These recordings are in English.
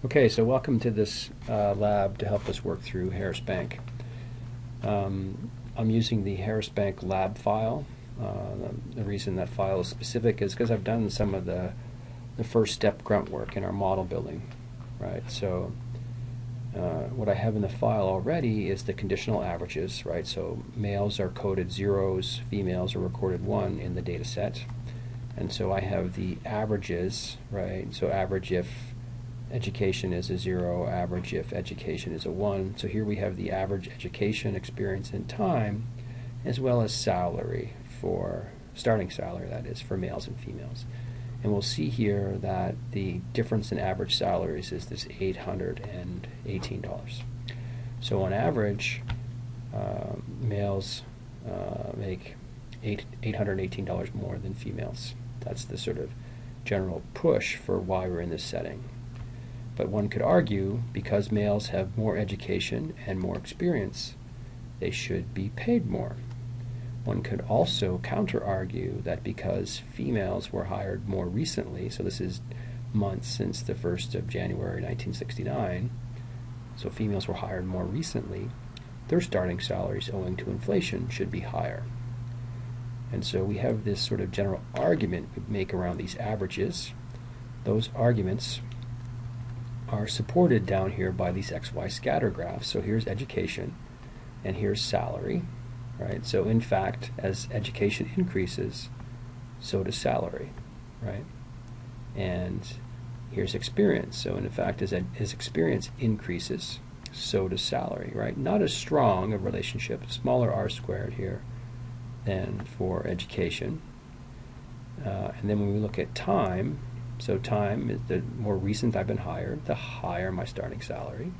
Okay, so welcome to this lab to help us work through harrisbank. I'm using the harrisbank lab file. The reason that file is specific is because I've done some of the first step grunt work in our model building, right? So what I have in the file already is the conditional averages, right? So males are coded zeros, females are recorded 1 in the data set. And so I have the averages, right? So average if education is a 0, average if education is a 1. So here we have the average education, experience, and time, as well as salary for, starting salary that is, for males and females. And we'll see here that the difference in average salaries is this $818. So on average, males make $818 more than females. That's the sort of general push for why we're in this setting. But one could argue, because males have more education and more experience, they should be paid more. One could also counter-argue that because females were hired more recently, so this is months since the 1st of January 1969, so females were hired more recently, their starting salaries owing to inflation should be higher. And so we have this sort of general argument we make around these averages. Those arguments are supported down here by these XY scatter graphs. So here's education and here's salary, right? So in fact, as education increases, so does salary, right? And here's experience. So in fact, as experience increases, so does salary, right? Not as strong a relationship, smaller R squared here than for education. And then when we look at time, so time is the more recent I've been hired, the higher my starting salary.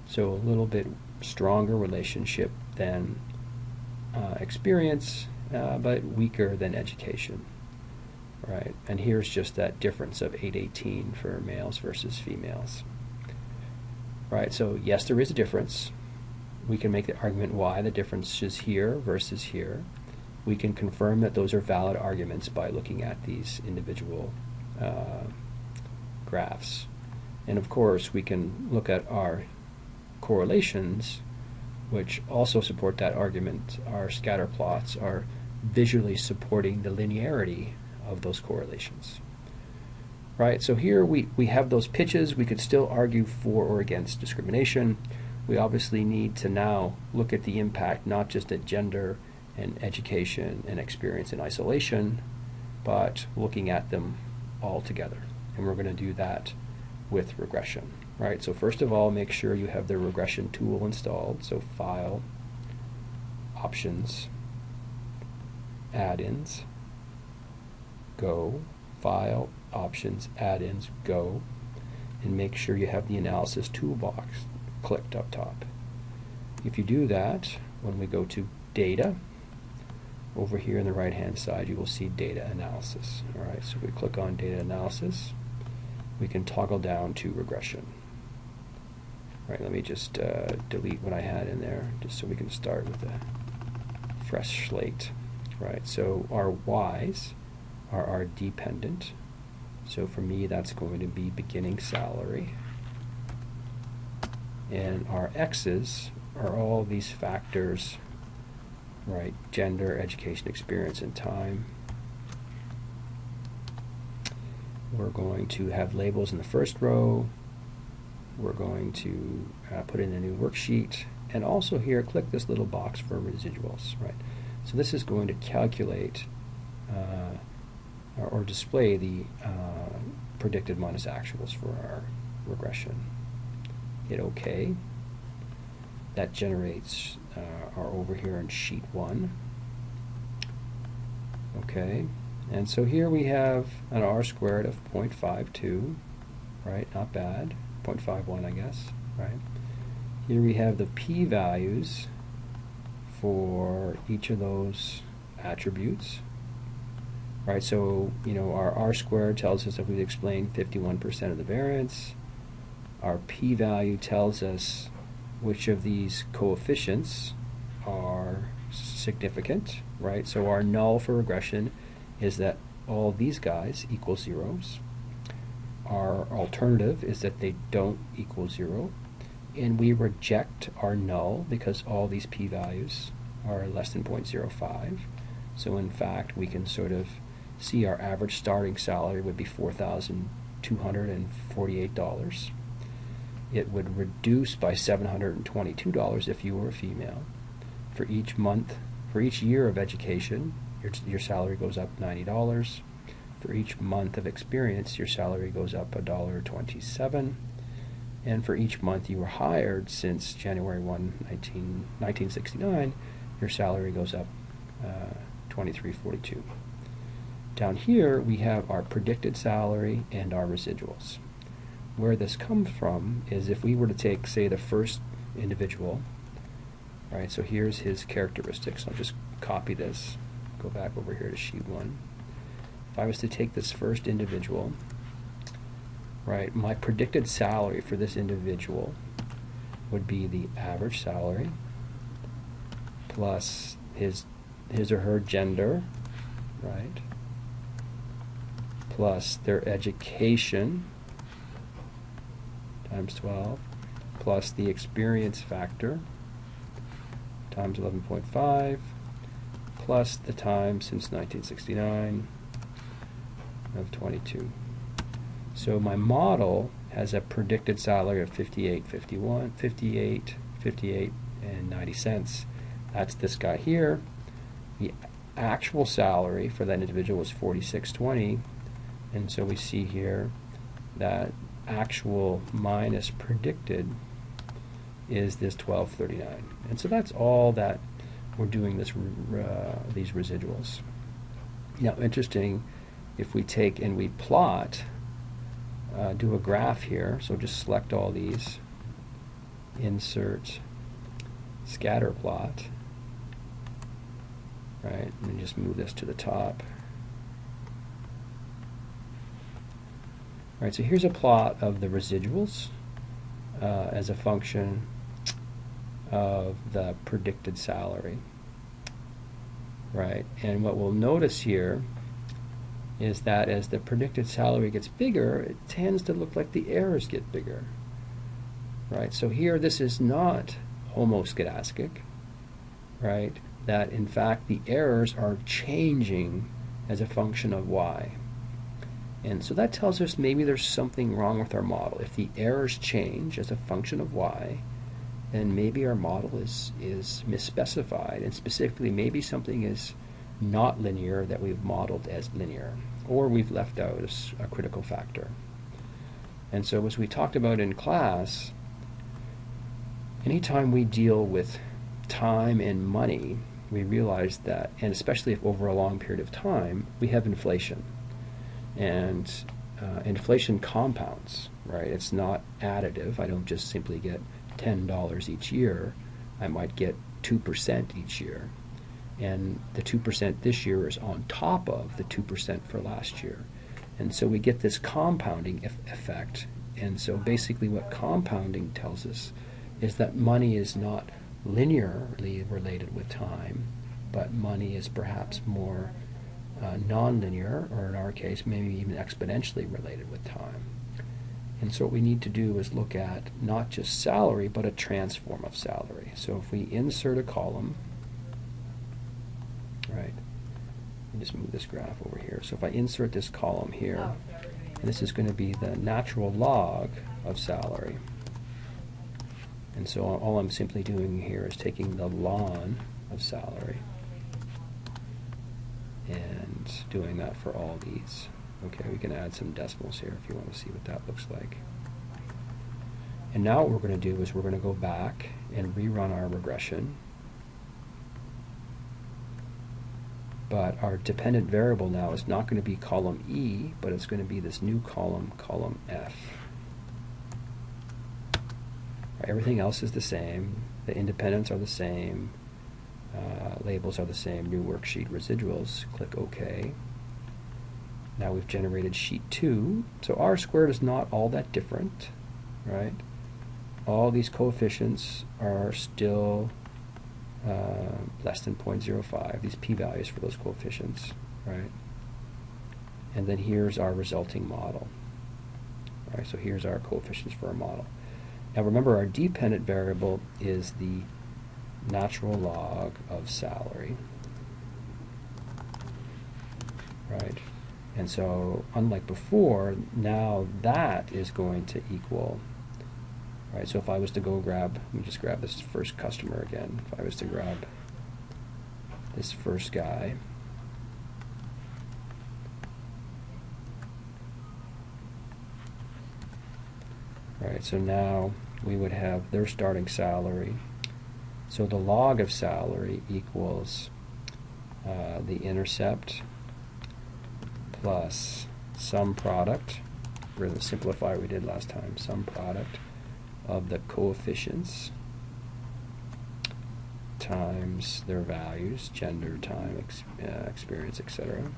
So a little bit stronger relationship than experience, but weaker than education, right? And here's just that difference of 818 for males versus females, right? So yes, there is a difference. We can make the argument why the difference is here versus here. We can confirm that those are valid arguments by looking at these individual graphs. And of course, we can look at our correlations, which also support that argument. Our scatter plots are visually supporting the linearity of those correlations. Right, so here we have those pitches. We could still argue for or against discrimination. We obviously need to now look at the impact not just at gender and education and experience in isolation, but looking at them all together. And we're going to do that with regression, right? So first of all, make sure you have the regression tool installed. So File, Options, Add-ins, Go, File, Options, Add-ins, Go, and make sure you have the Analysis Toolbox clicked up top. If you do that, when we go to Data, over here on the right-hand side, you will see Data Analysis. All right, so if we click on Data Analysis, we can toggle down to Regression. All right, let me just delete what I had in there, just so we can start with a fresh slate. Right, so our Y's are our dependent. So for me, that's going to be beginning salary. And our X's are all these factors, right? Gender, education, experience, and time. We're going to have labels in the first row. We're going to put in a new worksheet. And also here, click this little box for residuals, right? So this is going to calculate or display the predicted minus actuals for our regression. Hit OK. That generates our over here in sheet 1. Okay, and so here we have an R squared of 0.52, right? Not bad. 0.51, I guess, right? Here we have the p-values for each of those attributes, right? So, you know, our R squared tells us that we've explained 51% of the variance. Our p-value tells us which of these coefficients are significant, right? So our null for regression is that all these guys equal zeros. Our our alternative is that they don't equal 0, and we reject our null because all these p-values are less than 0.05. So in fact, we can sort of see our average starting salary would be $4,248. It would reduce by $722 if you were a female. For each month, for each year of education, your salary goes up $90. For each month of experience, your salary goes up $1.27. And for each month you were hired since January 1, 1969, your salary goes up $23.42. Down here we have our predicted salary and our residuals. Where this comes from is if we were to take, say, the first individual, right? So here's his characteristics. I'll just copy this, go back over here to sheet 1. If I was to take this first individual, right, my predicted salary for this individual would be the average salary plus his or her gender, right, plus their education times 12, plus the experience factor times 11.5, plus the time since 1969 of 22. So my model has a predicted salary of 58 and 90 cents. That's this guy here. The actual salary for that individual was 46.20, and so we see here that actual minus predicted is this 12.39, and so that's all that we're doing these residuals. Now, interesting, if we take and we plot, do a graph here, so just select all these, insert scatter plot, right, and just move this to the top. Right, so here's a plot of the residuals as a function of the predicted salary, right? And what we'll notice here is that as the predicted salary gets bigger, it tends to look like the errors get bigger, right? So here, this is not homoscedastic, right? That in fact the errors are changing as a function of y. And so that tells us maybe there's something wrong with our model. If the errors change as a function of y, then maybe our model is misspecified, and specifically maybe something is not linear that we've modeled as linear, or we've left out a critical factor. And so as we talked about in class, anytime we deal with time and money, we realize that, and especially if over a long period of time, we have inflation. And inflation compounds, right? It's not additive. I don't just simply get $10 each year. I might get 2% each year. And the 2% this year is on top of the 2% for last year. And so we get this compounding effect. And so basically what compounding tells us is that money is not linearly related with time, but money is perhaps more nonlinear, or in our case, maybe even exponentially related with time. And so what we need to do is look at not just salary, but a transform of salary. So if we insert a column, right, and just move this graph over here. So if I insert this column here, and this is going to be the natural log of salary. And so all I'm simply doing here is taking the ln of salary and doing that for all these. Okay, we can add some decimals here if you want to see what that looks like. And now what we're going to do is we're going to go back and rerun our regression. But our dependent variable now is not going to be column E, but it's going to be this new column, column F. Right, everything else is the same. The independents are the same. Labels are the same. New worksheet residuals. Click OK. Now we've generated sheet 2. So R squared is not all that different, right? All these coefficients are still less than 0.05, these p-values for those coefficients, right? And then here's our resulting model. All right, so here's our coefficients for our model. Now remember, our dependent variable is the natural log of salary, right? And so, unlike before, now that is going to equal, right? So if I was to go grab, let me just grab this first customer again. If I was to grab this first guy, right, so now we would have their starting salary. So the log of salary equals the intercept plus sum product. We're going to simplify what we did last time. Sum product of the coefficients times their values, gender, time, experience, etc.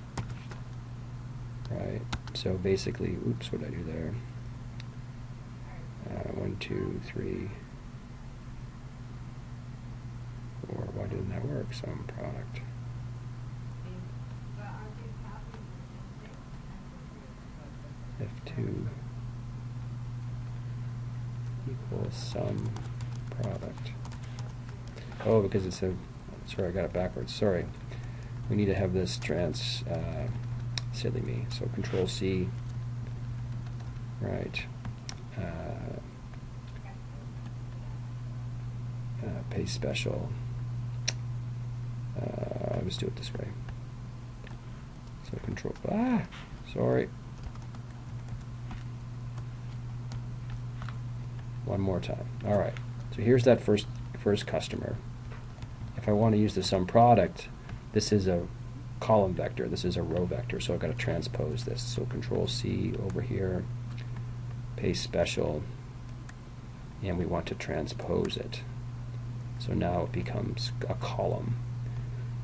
Right. So basically, oops, what did I do there? 1, 2, 3, 4. Why didn't that work? Sum product. F2 equals sum product. Oh, because it's a, sorry, I got it backwards. Sorry. We need to have this silly me. So Control C, right. Paste special. Let's do it this way. So Control, sorry. One more time. All right. So here's that first customer. If I want to use the sum product, this is a column vector. This is a row vector. So I've got to transpose this. So Control C over here, paste special, and we want to transpose it. So now it becomes a column.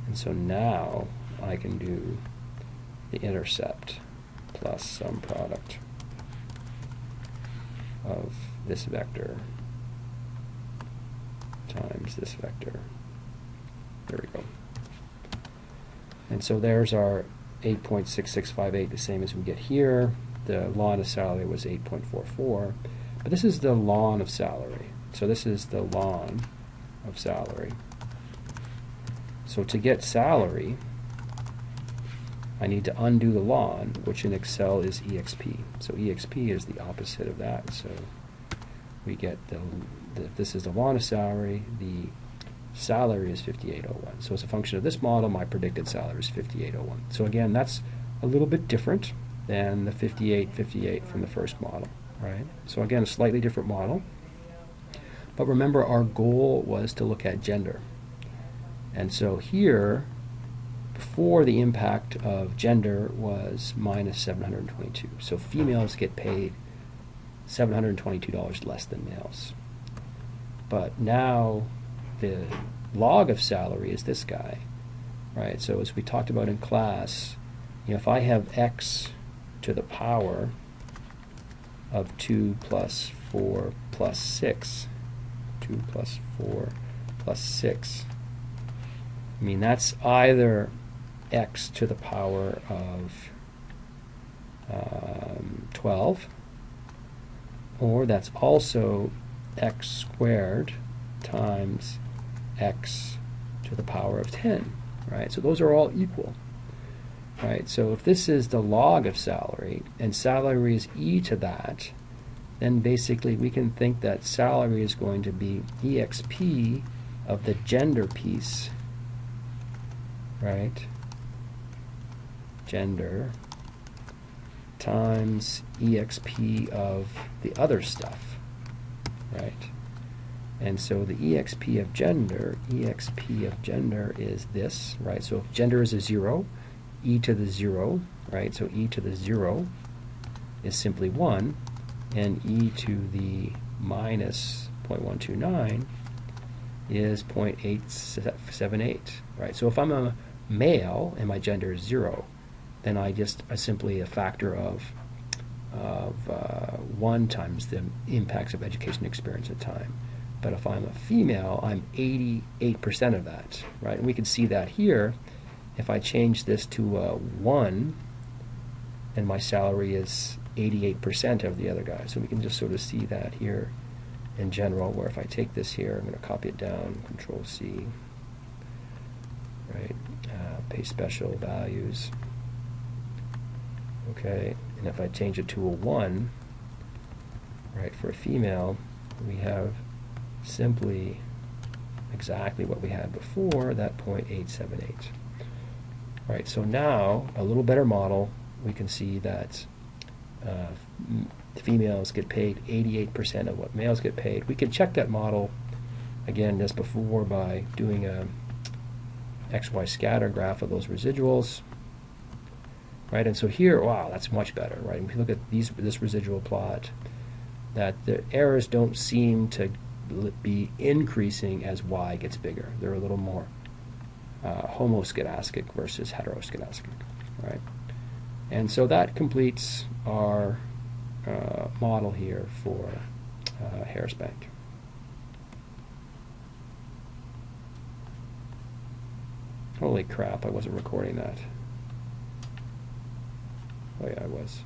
And so now I can do the intercept plus sum product of this vector times this vector. There we go. And so there's our 8.6658, the same as we get here. The ln of salary was 8.44, but this is the ln of salary. So this is the ln of salary. So to get salary, I need to undo the ln, which in Excel is exp. So exp is the opposite of that. So we get this is the ln of salary. The salary is 5801. So as a function of this model, my predicted salary is 5801. So again, that's a little bit different than the 5858 from the first model, right? So again, a slightly different model. But remember, our goal was to look at gender. And so here, before, the impact of gender was minus 722. So females get paid $722 less than males. But now the log of salary is this guy, right? So as we talked about in class, if I have x to the power of 2 plus 4 plus 6, 2 plus 4 plus 6, I mean, that's either x to the power of 12, or that's also x squared times x to the power of 10, right? So those are all equal, right? So if this is the log of salary, and salary is e to that, then basically we can think that salary is going to be exp of the gender piece, right? Gender times exp of the other stuff, right? And so the exp of gender is this, right? So if gender is a 0, e to the 0, right? So e to the 0 is simply 1, and e to the minus 0.129 is 0.878, right? So if I'm a male and my gender is 0, then I just simply a factor of 1 times the impacts of education, experience, and time. But if I'm a female, I'm 88% of that, right? And we can see that here. If I change this to 1, then my salary is 88% of the other guys. So we can just sort of see that here in general, where if I take this here, I'm going to copy it down, Control C, right? Paste special values. Okay, and if I change it to a 1, right, for a female, we have simply exactly what we had before, that 0.878. Right, so now, a little better model, we can see that females get paid 88% of what males get paid. We can check that model, again, just before by doing a XY scatter graph of those residuals. Right, and so here, wow, that's much better, right? If you look at this residual plot, that the errors don't seem to be increasing as Y gets bigger. They're a little more homoskedastic versus heteroskedastic, right? And so that completes our model here for harrisbank. Holy crap, I wasn't recording that. Oh yeah, I was.